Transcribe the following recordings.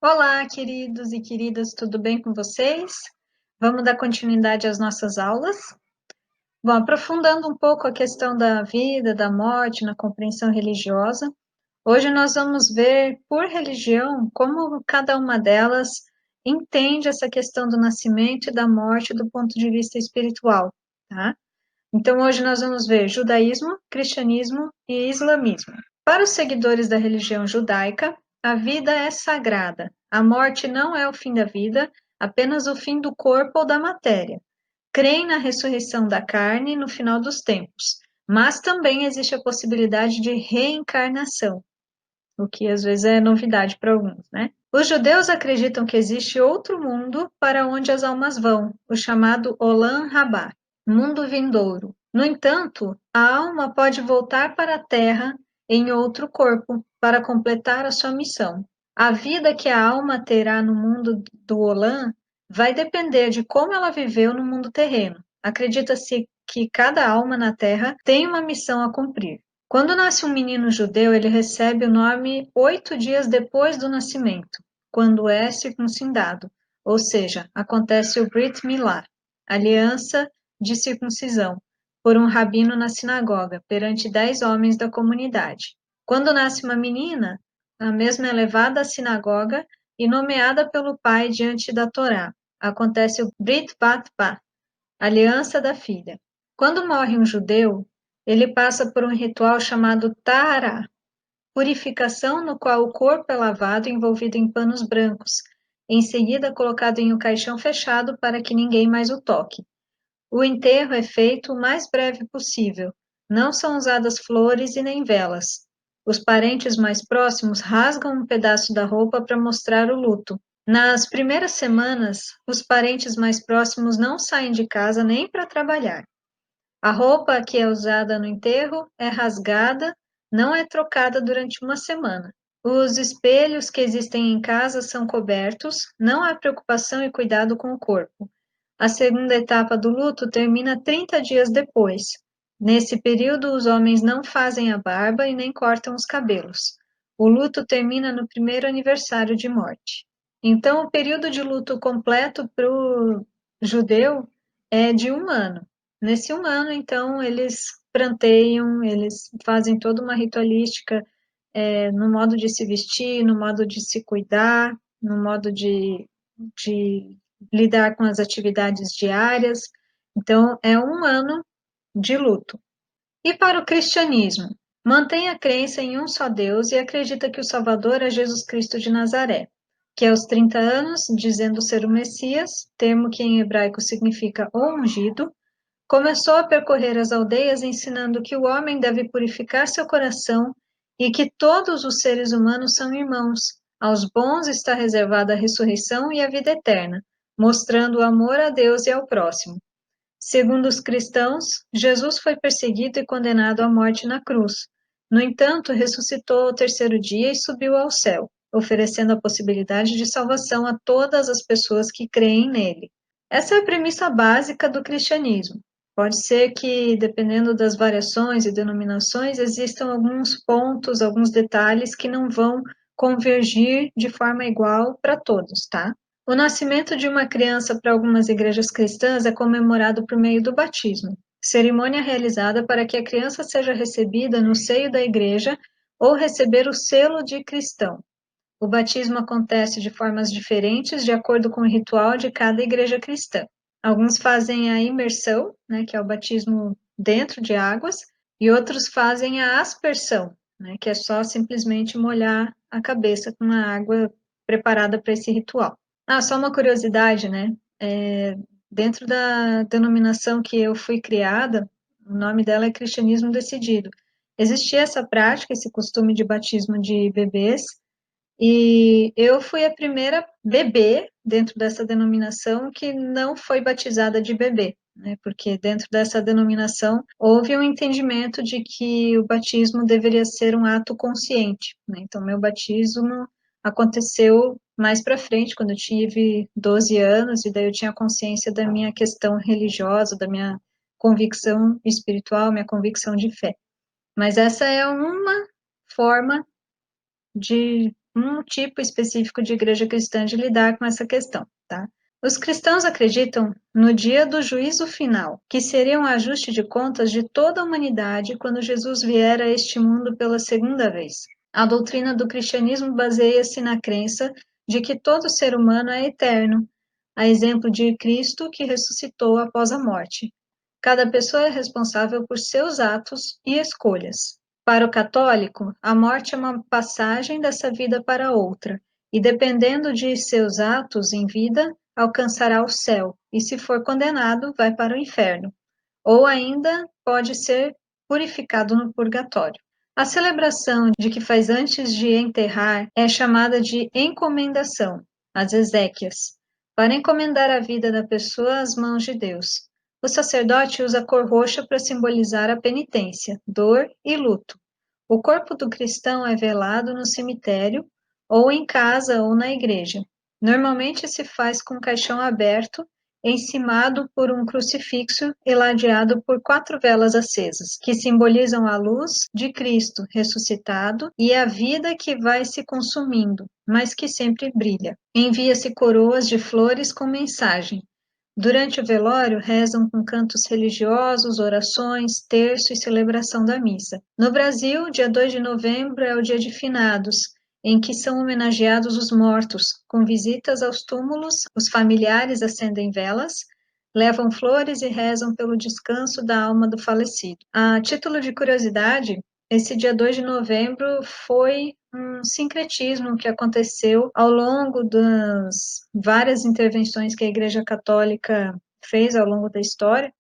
Olá, queridos e queridas, tudo bem com vocês? Vamos dar continuidade às nossas aulas? Bom, aprofundando um pouco a questão da vida, da morte, na compreensão religiosa, hoje nós vamos ver, por religião, como cada uma delas entende essa questão do nascimento e da morte do ponto de vista espiritual, tá? Então, hoje nós vamos ver judaísmo, cristianismo e islamismo. Para os seguidores da religião judaica, a vida é sagrada. A morte não é o fim da vida, apenas o fim do corpo ou da matéria. Creem na ressurreição da carne no final dos tempos, mas também existe a possibilidade de reencarnação, o que às vezes é novidade para alguns, né? Os judeus acreditam que existe outro mundo para onde as almas vão, o chamado Olam Rabá, mundo vindouro. No entanto, a alma pode voltar para a Terra em outro corpo para completar a sua missão. A vida que a alma terá no mundo do Olam vai depender de como ela viveu no mundo terreno. Acredita-se que cada alma na Terra tem uma missão a cumprir. Quando nasce um menino judeu, ele recebe o nome 8 dias depois do nascimento, quando é circuncidado, ou seja, acontece o Brit Milá, aliança de circuncisão, por um rabino na sinagoga, perante 10 homens da comunidade. Quando nasce uma menina, a mesma é levada à sinagoga e nomeada pelo pai diante da Torá. Acontece o Brit Bat Ba, aliança da filha. Quando morre um judeu, ele passa por um ritual chamado Tahará, purificação no qual o corpo é lavado envolvido em panos brancos, em seguida colocado em um caixão fechado para que ninguém mais o toque. O enterro é feito o mais breve possível. Não são usadas flores e nem velas. Os parentes mais próximos rasgam um pedaço da roupa para mostrar o luto. Nas primeiras semanas, os parentes mais próximos não saem de casa nem para trabalhar. A roupa que é usada no enterro é rasgada, não é trocada durante uma semana. Os espelhos que existem em casa são cobertos, não há preocupação e cuidado com o corpo. A segunda etapa do luto termina 30 dias depois. Nesse período, os homens não fazem a barba e nem cortam os cabelos. O luto termina no primeiro aniversário de morte. Então, o período de luto completo para o judeu é de um ano. Nesse um ano, então, eles pranteiam, eles fazem toda uma ritualística no modo de se vestir, no modo de se cuidar, no modo de lidar com as atividades diárias. Então, é um ano de luto. E para o cristianismo? Mantém a crença em um só Deus e acredita que o Salvador é Jesus Cristo de Nazaré, que aos 30 anos, dizendo ser o Messias, termo que em hebraico significa o ungido, começou a percorrer as aldeias ensinando que o homem deve purificar seu coração e que todos os seres humanos são irmãos. Aos bons está reservada a ressurreição e a vida eterna, mostrando o amor a Deus e ao próximo. Segundo os cristãos, Jesus foi perseguido e condenado à morte na cruz. No entanto, ressuscitou ao terceiro dia e subiu ao céu, oferecendo a possibilidade de salvação a todas as pessoas que creem nele. Essa é a premissa básica do cristianismo. Pode ser que, dependendo das variações e denominações, existam alguns pontos, alguns detalhes que não vão convergir de forma igual para todos, tá? O nascimento de uma criança para algumas igrejas cristãs é comemorado por meio do batismo, cerimônia realizada para que a criança seja recebida no seio da igreja ou receber o selo de cristão. O batismo acontece de formas diferentes de acordo com o ritual de cada igreja cristã. Alguns fazem a imersão, né, que é o batismo dentro de águas, e outros fazem a aspersão, né, que é só simplesmente molhar a cabeça com uma água preparada para esse ritual. Ah, só uma curiosidade, né? Dentro da denominação que eu fui criada, o nome dela é Cristianismo Decidido. Existia essa prática, esse costume de batismo de bebês, e eu fui a primeira bebê dentro dessa denominação que não foi batizada de bebê, né? Porque dentro dessa denominação houve um entendimento de que o batismo deveria ser um ato consciente, né? Então, meu batismo aconteceu mais para frente, quando eu tive 12 anos, e daí eu tinha consciência da minha questão religiosa, da minha convicção espiritual, minha convicção de fé. Mas essa é uma forma de um tipo específico de igreja cristã de lidar com essa questão, tá? Os cristãos acreditam no dia do juízo final, que seria um ajuste de contas de toda a humanidade quando Jesus vier a este mundo pela segunda vez. A doutrina do cristianismo baseia-se na crença de que todo ser humano é eterno, a exemplo de Cristo que ressuscitou após a morte. Cada pessoa é responsável por seus atos e escolhas. Para o católico, a morte é uma passagem dessa vida para outra, e dependendo de seus atos em vida, alcançará o céu, e se for condenado, vai para o inferno, ou ainda pode ser purificado no purgatório. A celebração de que faz antes de enterrar é chamada de encomendação, as exéquias, para encomendar a vida da pessoa às mãos de Deus. O sacerdote usa a cor roxa para simbolizar a penitência, dor e luto. O corpo do cristão é velado no cemitério, ou em casa ou na igreja. Normalmente se faz com o caixão aberto, encimado por um crucifixo e ladeado por 4 velas acesas, que simbolizam a luz de Cristo ressuscitado e a vida que vai se consumindo, mas que sempre brilha. Envia-se coroas de flores com mensagem. Durante o velório, rezam com cantos religiosos, orações, terço e celebração da missa. No Brasil, dia 2 de novembro é o dia de finados, em que são homenageados os mortos, com visitas aos túmulos, os familiares acendem velas, levam flores e rezam pelo descanso da alma do falecido. A título de curiosidade, esse dia 2 de novembro foi um sincretismo que aconteceu ao longo das várias intervenções que a Igreja Católica fez ao longo da história,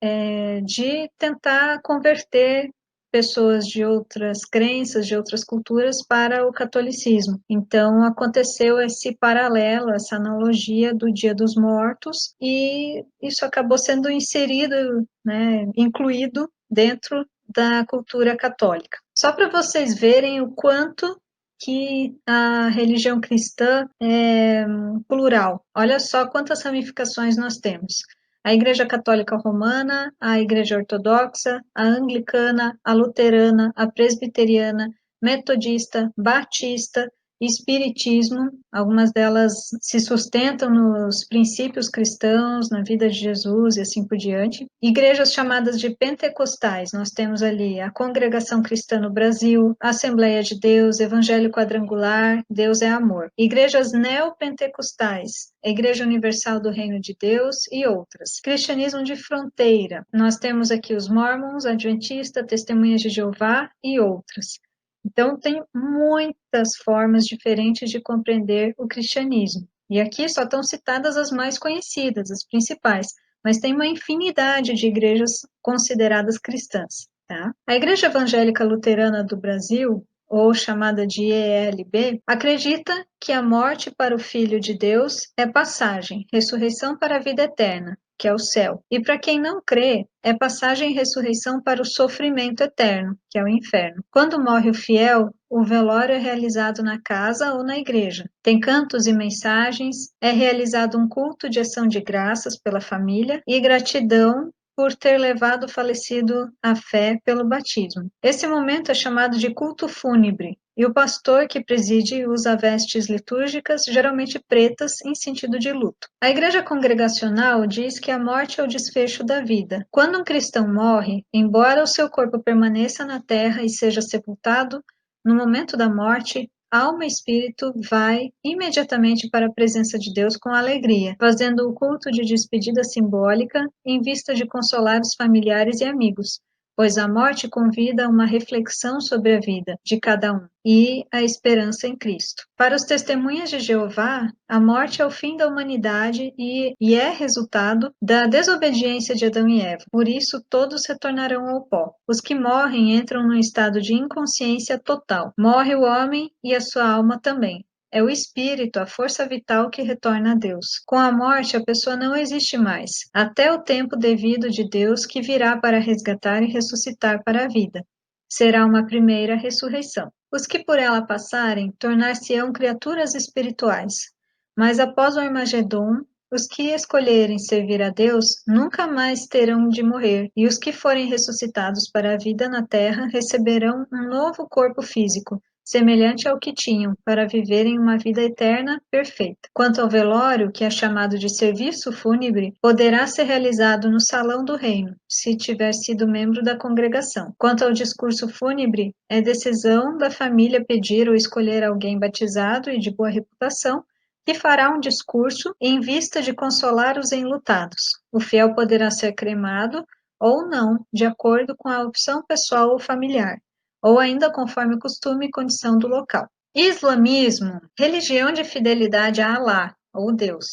de tentar converter pessoas de outras crenças, de outras culturas para o catolicismo. Então aconteceu esse paralelo, essa analogia do Dia dos Mortos, e isso acabou sendo inserido, né, incluído dentro da cultura católica. Só para vocês verem o quanto que a religião cristã é plural. Olha só quantas ramificações nós temos. A Igreja Católica Romana, a Igreja Ortodoxa, a Anglicana, a Luterana, a Presbiteriana, Metodista, Batista, Espiritismo, algumas delas se sustentam nos princípios cristãos, na vida de Jesus e assim por diante. Igrejas chamadas de pentecostais, nós temos ali a Congregação Cristã no Brasil, Assembleia de Deus, Evangelho Quadrangular, Deus é Amor. Igrejas neopentecostais, a Igreja Universal do Reino de Deus e outras. Cristianismo de fronteira, nós temos aqui os Mormons, Adventista, Testemunhas de Jeová e outras. Então, tem muitas formas diferentes de compreender o cristianismo. E aqui só estão citadas as mais conhecidas, as principais, mas tem uma infinidade de igrejas consideradas cristãs. Tá? A Igreja Evangélica Luterana do Brasil, ou chamada de ELB, acredita que a morte para o Filho de Deus é passagem, ressurreição para a vida eterna, que é o céu. E para quem não crê, é passagem e ressurreição para o sofrimento eterno, que é o inferno. Quando morre o fiel, o velório é realizado na casa ou na igreja. Tem cantos e mensagens, é realizado um culto de ação de graças pela família e gratidão por ter levado o falecido à fé pelo batismo. Esse momento é chamado de culto fúnebre, e o pastor que preside usa vestes litúrgicas, geralmente pretas, em sentido de luto. A igreja congregacional diz que a morte é o desfecho da vida. Quando um cristão morre, embora o seu corpo permaneça na terra e seja sepultado, no momento da morte, alma e espírito vai imediatamente para a presença de Deus com alegria, fazendo o culto de despedida simbólica em vista de consolar os familiares e amigos, pois a morte convida a uma reflexão sobre a vida de cada um e a esperança em Cristo. Para os testemunhas de Jeová, a morte é o fim da humanidade e é resultado da desobediência de Adão e Eva. Por isso, todos retornarão ao pó. Os que morrem entram num estado de inconsciência total. Morre o homem e a sua alma também. É o espírito, a força vital que retorna a Deus. Com a morte, a pessoa não existe mais, até o tempo devido de Deus que virá para resgatar e ressuscitar para a vida. Será uma primeira ressurreição. Os que por ela passarem tornar-se-ão criaturas espirituais. Mas após o Armagedon, os que escolherem servir a Deus nunca mais terão de morrer, e os que forem ressuscitados para a vida na terra receberão um novo corpo físico, semelhante ao que tinham, para viverem uma vida eterna perfeita. Quanto ao velório, que é chamado de serviço fúnebre, poderá ser realizado no salão do reino, se tiver sido membro da congregação. Quanto ao discurso fúnebre, é decisão da família pedir ou escolher alguém batizado e de boa reputação, que fará um discurso em vista de consolar os enlutados. O fiel poderá ser cremado ou não, de acordo com a opção pessoal ou familiar, ou ainda conforme o costume e condição do local. Islamismo, religião de fidelidade a Alá, ou Deus,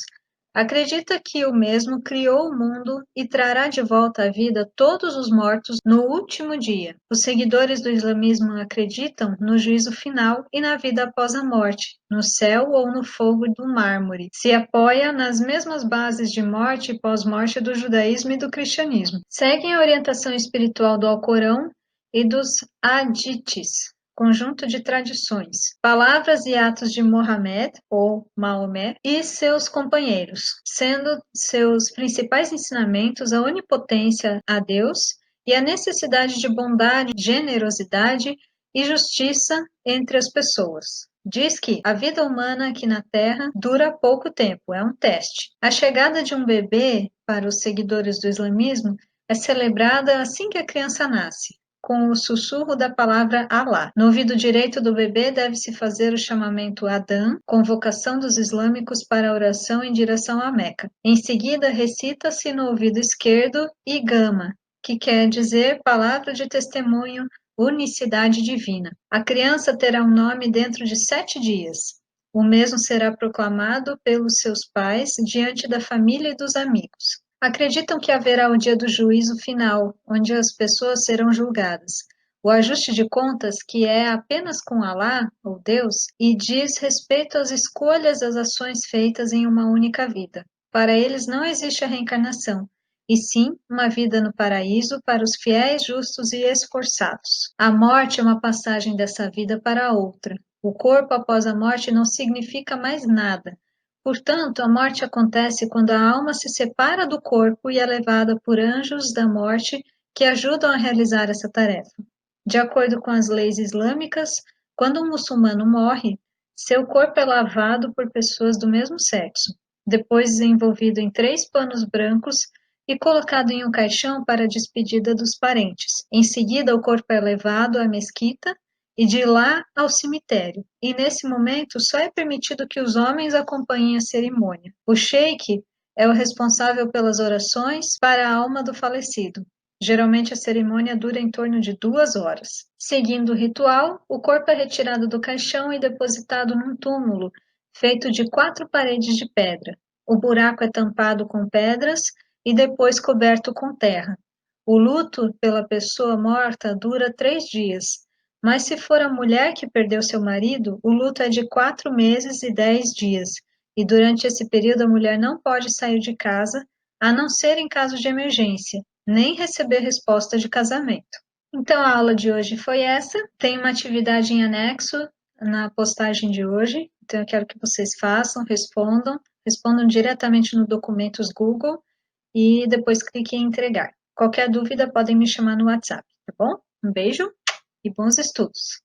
acredita que o mesmo criou o mundo e trará de volta à vida todos os mortos no último dia. Os seguidores do islamismo acreditam no juízo final e na vida após a morte, no céu ou no fogo do mármore. Se apoia nas mesmas bases de morte e pós-morte do judaísmo e do cristianismo. Seguem a orientação espiritual do Alcorão e dos hadiths, conjunto de tradições, palavras e atos de Mohammed, ou Maomé, e seus companheiros, sendo seus principais ensinamentos a onipotência a Deus e a necessidade de bondade, generosidade e justiça entre as pessoas. Diz que a vida humana aqui na Terra dura pouco tempo, é um teste. A chegada de um bebê, para os seguidores do islamismo, é celebrada assim que a criança nasce, com o sussurro da palavra Alá. No ouvido direito do bebê deve-se fazer o chamamento Adã, convocação dos islâmicos para a oração em direção à Meca. Em seguida, recita-se no ouvido esquerdo Igama, que quer dizer palavra de testemunho, unicidade divina. A criança terá um nome dentro de 7 dias. O mesmo será proclamado pelos seus pais diante da família e dos amigos. Acreditam que haverá o dia do juízo final, onde as pessoas serão julgadas. O ajuste de contas, que é apenas com Alá, ou Deus, e diz respeito às escolhas das ações feitas em uma única vida. Para eles não existe a reencarnação, e sim uma vida no paraíso para os fiéis, justos e esforçados. A morte é uma passagem dessa vida para outra. O corpo após a morte não significa mais nada. Portanto, a morte acontece quando a alma se separa do corpo e é levada por anjos da morte que ajudam a realizar essa tarefa. De acordo com as leis islâmicas, quando um muçulmano morre, seu corpo é lavado por pessoas do mesmo sexo, depois desenvolvido em 3 panos brancos e colocado em um caixão para a despedida dos parentes. Em seguida, o corpo é levado à mesquita e de lá ao cemitério. E nesse momento só é permitido que os homens acompanhem a cerimônia. O sheik é o responsável pelas orações para a alma do falecido. Geralmente a cerimônia dura em torno de 2 horas. Seguindo o ritual, o corpo é retirado do caixão e depositado num túmulo, feito de 4 paredes de pedra. O buraco é tampado com pedras e depois coberto com terra. O luto pela pessoa morta dura 3 dias. Mas se for a mulher que perdeu seu marido, o luto é de 4 meses e 10 dias, e durante esse período a mulher não pode sair de casa, a não ser em caso de emergência, nem receber resposta de casamento. Então a aula de hoje foi essa, tem uma atividade em anexo na postagem de hoje, então eu quero que vocês façam, respondam diretamente no documentos Google e depois cliquem em entregar. Qualquer dúvida podem me chamar no WhatsApp, tá bom? Um beijo e bons estudos!